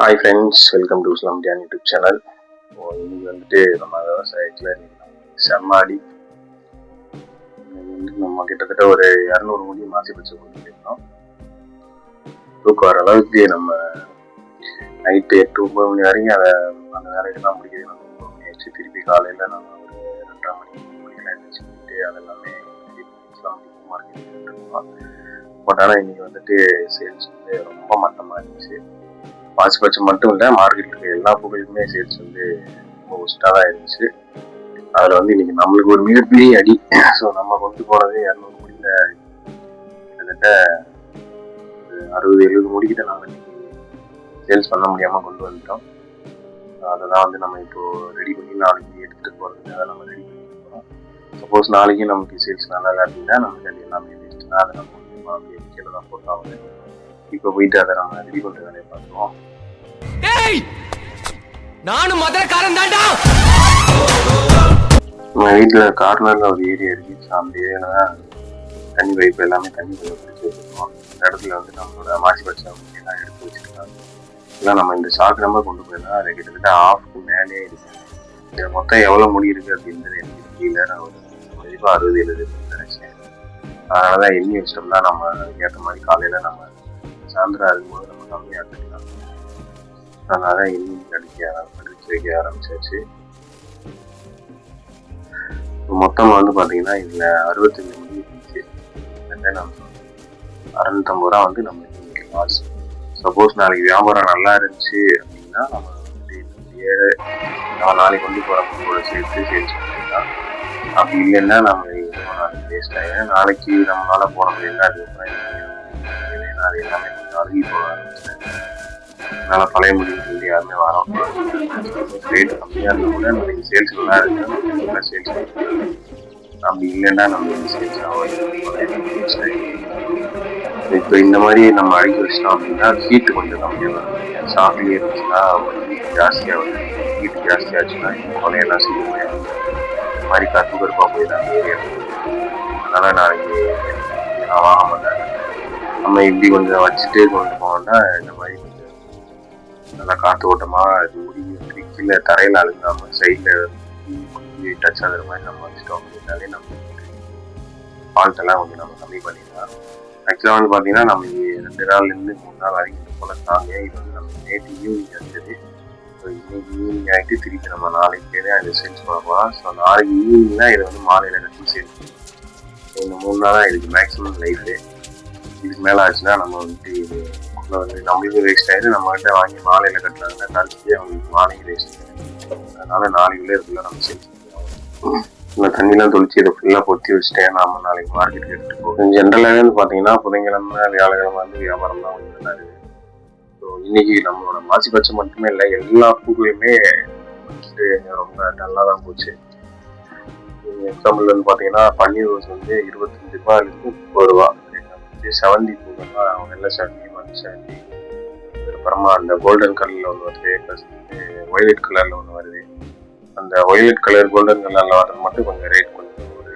Hi friends, welcome to இஸ்லாமியான் YouTube channel. இன்னைக்கு வந்துட்டு நம்ம விவசாயத்தில் செம்மாடி நம்ம கிட்டத்தட்ட ஒரு 200 முடி மாசி பச்சை கொடுத்துருக்கோம். தூக்கம் வர அளவுக்கு நம்ம நைட்டு 8-9 மணி வரைக்கும் அந்த வேலையெல்லாம் முடிக்கிறது. நம்ம 9 மணி ஆச்சு. திருப்பி காலையில் நம்ம ஒரு 2:30 மணிக்கெல்லாம் எழுந்திரிச்சுக்கிட்டு அதெல்லாமே மார்க்கெட்டிங் இருக்கோம். பட் ஆனால் இன்னைக்கு வந்துட்டு சேல்ஸ் வந்து ரொம்ப மட்டமாக இருந்துச்சு. மாசி பச்சை மட்டும் இல்லை, மார்க்கெட்டுக்கு எல்லா புகழுக்குமே சேல்ஸ் வந்து ரொம்ப ஒஸ்ட்டாக தான் இருந்துச்சு. அதில் வந்து இன்னைக்கு நம்மளுக்கு ஒரு மிகப்பெரிய அடி. ஸோ நம்ம கொண்டு போனது 200 முடியில் கிட்டத்தட்ட 60-70 முடிக்கிட்ட நம்ம இன்னைக்கு சேல்ஸ் பண்ண முடியாமல் கொண்டு வந்துட்டோம். அதை தான் வந்து நம்ம இப்போ ரெடி பண்ணி நாளைக்கு எடுத்துகிட்டு போகிறதுக்காக நம்ம ரெடி பண்ணிட்டு போகிறோம். சப்போஸ் நாளைக்கு நமக்கு சேல்ஸ் நல்லா இல்லை அப்படின்னா நமக்கு அது எல்லாமே வேஸ்ட்டுனா அதை நம்ம அப்படியே கீழே தான் போட்டாங்க. இப்போ போயிட்டு அதை நம்ம ரெடி பண்ணுற வேலையை பார்த்துருவோம். நானும் மதுரக்காரன் தான்டா. நம்ம வீட்டில் கார்னரில் ஒரு ஏரியா இருக்குது. அந்த ஏரியாவில் தண்ணி பைப்பு எல்லாமே தண்ணி பைப்பு பிடிச்சி வச்சுருக்கோம். இந்த இடத்துல வந்து நம்மளோட மாசி பச்சை எல்லாம் எடுத்து வச்சுருக்காங்க. எல்லாம் நம்ம இந்த சாக்கு நம்பர் கொண்டு போயிருந்தோம். அது கிட்டத்தட்ட ஆஃப்க்கு மேலே இருக்குது. இது மொத்தம் எவ்வளோ முடி இருக்குது அப்படின்றது எனக்கு தெரியல. நான் ஒரு கண்டிப்பாக 60-70 நினைச்சேன். அதனால தான் எண்ணி வச்சிட்டோம்னா நம்ம அதுக்கேற்ற மாதிரி காலையில் நம்ம சாயந்தரம் இருக்கும்போது நம்ம கம்மியாக கட்டிக்கலாம். அதனால எண்ணி அடிச்சு வைக்க ஆரம்பிச்சாச்சு. மொத்தமாக வந்து பார்த்தீங்கன்னா இதில் 65 முடி இருந்துச்சு. நம்ம 650 ரூபா வந்து நம்மளுக்கு இன்னைக்கு லாஸ். சப்போஸ் நாளைக்கு வியாபாரம் நல்லா இருந்துச்சு அப்படின்னா நம்ம வந்து நம்ம நாளைக்கு கொண்டு போகிற சேர்த்து சேல்ஸ் பண்ணிக்கலாம். அப்படி இல்லைன்னா நம்ம நாளைக்கு வேஸ்ட் ஆகிடும். நாளைக்கு நம்மளால போட முடியல. அதுக்கப்புறம் அது எல்லாமே அருகி போக ஆரம்பிச்சிட்டேன். அதனால பழைய முடிவு சொல்லி யாருமே வரோம். ரேட்டு கம்மியாக இருந்தால் கூட நாளைக்கு சேல்ஸ் நல்லா இருக்கு. நல்லா சேல்ஸ் அப்படி இல்லைன்னா நம்ம சேல்ஸ் ஆகும். இப்போ இந்த மாதிரி நம்ம அழுக்கி வச்சிட்டோம் அப்படின்னா ஹீட்டு கொஞ்சம் கம்மியாக வரும். சாப்பிட்லேயே இருந்துச்சுன்னா ஜாஸ்தியாக வரும். ஹீட்டு ஜாஸ்தியாச்சுன்னா கொலையெல்லாம் செய்ய முடியாது. இந்த மாதிரி கருப்பு கருப்பாக போயிடும் அந்த ஏரியா. அதனால் நாளைக்கு நான் வாங்க மாட்டேன். நம்ம இப்படி கொஞ்சம் வச்சுட்டு கொண்டு போனோம்னா இந்த மாதிரி நல்லா காற்று ஓட்டமாக அது முடி கீழே தரையில் அழுகாமல் சைடில் டச் ஆகிற மாதிரி நம்ம வச்சுட்டோம் அப்படின்னாலே நம்ம ஃபால்ட்டெல்லாம் கொஞ்சம் நம்ம கம்மி பண்ணிடலாம். ஆக்சுவலாக வந்து பார்த்தீங்கன்னா நம்ம 2 நாள்லேருந்து 3 நாள் வரைக்கும் போல தாங்க. இது வந்து நம்ம நேற்று ஈவினிங் வந்தது. ஸோ இன்னைக்கு ஈவினிங் ஆகிட்டு திருப்பி நம்ம நாளைக்கு அதை சேல்ஸ் பண்ண போகலாம். ஸோ நாளைக்கு ஈவினிங் தான் இதை வந்து மாலையில் கட்டி சேல்ஸ் பண்ணுவோம். இந்த 3 நாளாக இதுக்கு மேக்ஸிமம் லைஃபு. இதுக்கு மேலே ஆச்சுன்னா நம்ம வந்துட்டு இது வந்து நம்மளுக்கும் வேஸ்ட் ஆகிடும். நம்மகிட்ட வாங்கி மாலையில் கட்டுறாங்கன்னா கழிச்சு அவங்களுக்கு மாலையும் வேஸ்ட் ஆகிடும். அதனால நாளைக்குள்ளே இதுக்குள்ள நம்ம சேல்ஸ் பண்ணுவோம். இந்த தண்ணிலாம் தொளிச்சு இதை ஃபுல்லாக பொத்தி வச்சுட்டேன். நம்ம நாளைக்கு மார்க்கெட்டுக்கு எடுத்துகிட்டு போவோம். ஜென்ரலாகவே வந்து பார்த்தீங்கன்னா புதன்கிழமை வியாழக்கிழமை வந்து வியாபாரம் தான் கொஞ்சம் நல்லா இருக்குது. ஸோ இன்னைக்கு நம்மளோட மாசி பச்சை மட்டுமே இல்லை, எல்லா பூக்களையுமே வந்துட்டு ரொம்ப நல்லா தான் போச்சு. எக்ஸாம்பிள் வந்து பார்த்தீங்கன்னா பன்னீர் ரோஸ் வந்து 25 ரூபாயிலிருந்து 30 ரூபா. செவந்தி பூக்கள்லாம் வெள்ளை செவந்தி, மஞ்சள் செவந்தி, அதுக்கப்புறமா அந்த கோல்டன் கலரில் ஒன்று வருது, ப்ளஸ் வந்து ஒய்லட் கலரில் ஒன்று வருது. அந்த ஒய்லட் கலர் கோல்டன் கலரில் வர்றது மட்டும் கொஞ்சம் ரேட் கொஞ்சம் ஒரு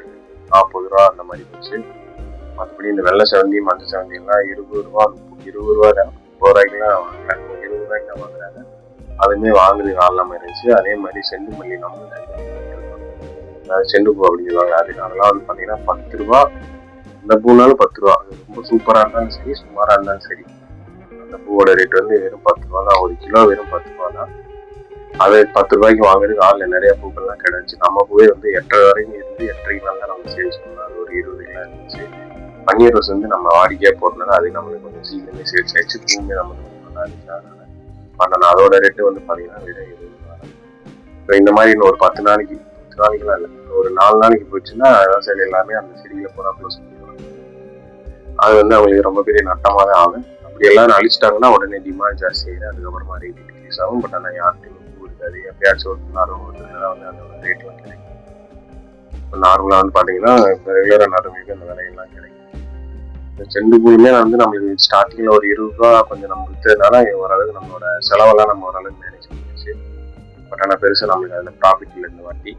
40 ரூபா அந்த மாதிரி போச்சு. மற்றபடி இந்த வெள்ளை செவந்தி, மஞ்சள் செவந்தி எல்லாம் 20 ரூபா தான். 30 ரூபாய்க்குலாம் வாங்கல, 20 ரூபாய்க்கு தான் வாங்குறாங்க. அதுவுமே வாங்குறது ஆளாமல் இருந்துச்சு. அதே மாதிரி செண்டு மல்லி நம்ம செண்டு பூ அப்படி சொல்லுவாங்க. அதெல்லாம் வந்து பார்த்தீங்கன்னா 10 ரூபா. அந்த பூனாலும் 10 ரூபா. அது ரொம்ப சூப்பராக இருந்தாலும் சரி, சுமாராக இருந்தாலும் சரி, அந்த பூவோட ரேட் வந்து வெறும் 10 ரூபா தான். 1 கிலோ வெறும் 10 ரூபா தான். அது 10 ரூபாய்க்கு வாங்குறதுக்கு ஆளில் நிறைய பூக்கள்லாம் கிடச்சி. நம்ம பூவே வந்து 8:30 வரைக்கும் இருந்து 8:30 மேலே தான் நம்ம சேல்ஸ் பண்ணோம். அது ஒரு 20 கிலோ இருந்துச்சு. பன்னீர் ரோஸ் வந்து நம்ம வாடிக்கையாக போட்டனால அது நம்மளுக்கு கொஞ்சம் சீக்கிரமே சேல்ஸ் ஆயிடுச்சு. பூமே நமக்கு நல்லா இருந்துச்சு. அதனால அதோட ரேட்டு வந்து பார்த்தீங்கன்னா வெறும் 20 ரூபா. இப்போ இந்த மாதிரி இன்னும் ஒரு 10 நாளைக்கு, 10 நாளைக்குலாம் இல்லை, ஒரு 4 நாளைக்கு போச்சுன்னா விவசாயிகள் எல்லாமே அந்த செடியில் பூரா க்ளோஸ் பண்ணிடுவாங்க. அது வந்து அவங்களுக்கு ரொம்ப பெரிய நட்டமாக தான் ஆகும். அப்படி எல்லாரும் அழிச்சிட்டாங்கன்னா உடனே டிமாண்ட் ஜாஸ்தி ஆகிடும். அதுக்கப்புறமா ரேட் இன்க்ரீஸ் ஆகும். பட் ஆனால் யார்கிட்டையும் பூ இருக்காது. எப்பயாச்சும் ஒரு நரம்பு வந்து அதோட ரேட்லாம் கிடைக்கும். இப்போ நார்மலாக வந்து பார்த்தீங்கன்னா இப்போ ரெகுலராக நரம்புக்கு அந்த விலையெல்லாம் கிடைக்கும். இந்த செண்டு பூலுமே வந்து நம்மளுக்கு ஸ்டார்டிங்கில் ஒரு 20 ரூபா கொஞ்சம் நம்ம விற்றதுனால ஓரளவுக்கு நம்மளோட செலவெல்லாம் நம்ம ஓரளவுக்கு மேனேஜ் பண்ணிடுச்சு. பட் ஆனால் பெருசாக நம்மளுக்கு அதில் ப்ராஃபிட் இல்லை. இந்த வாட்டி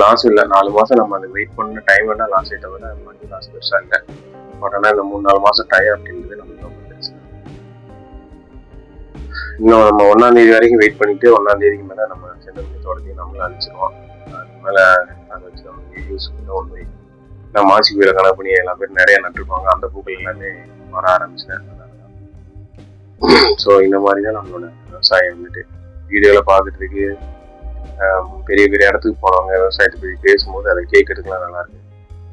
லாஸ் இல்லை. 4 மாதம் நம்ம அதை வெயிட் பண்ண டைம் வேணால் லாஸ் ஆகிட்ட விட மணி லாஸ் பெருசாக இல்லை. பட் ஆனால் இந்த 3-4 மாதம் டைம் அப்படின்றது நம்மளுக்கு ரொம்ப பெருசு. இன்னும் நம்ம 1ஆம் தேதி வரைக்கும் வெயிட் பண்ணிட்டு 1ஆம் தேதிக்கு மேலே நம்ம செந்தமிழ் தோட்டத்தையும் நம்மளும் அழிச்சிருவோம். அதுக்கு மேலே அதை வச்சு நமக்கு யூஸ் பண்ண ஒன்று நான் மாசி பூவில் கணக்கு பண்ணி எல்லா பேரும் நிறைய நட்டுருப்பாங்க. அந்த பூக்கள் எல்லாமே வர ஆரம்பிச்சிட்டேன். ஸோ இந்த மாதிரி தான் நம்மளோட விவசாயம் வந்துட்டு வீடியோவில் பார்க்குறதுக்கு பெரிய பெரிய இடத்துக்கு போனவங்க விவசாயத்தை பற்றி பேசும்போது அதை கேட்கறதுக்குலாம் நல்லா இருக்கு.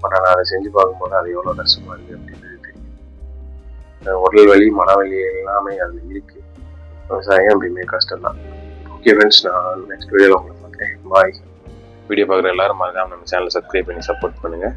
பட் ஆனால் அதை செஞ்சு பார்க்கும்போது அது எவ்வளோ கஷ்டமா இருக்குது அப்படின்றது தெரியும். உடல் வலி மனவலி எல்லாமே அதில் இருக்குது. விவசாயம் எப்படியுமே கஷ்டம் தான். ஓகே ஃப்ரெண்ட்ஸ், நான் நெக்ஸ்ட் வீடியோவில் உங்களை பார்க்குறேன். பாய். வீடியோ பார்க்குற எல்லாரும் மறக்காம நம்ம சேனலை சப்ஸ்கிரைப் பண்ணி சப்போர்ட் பண்ணுங்கள்.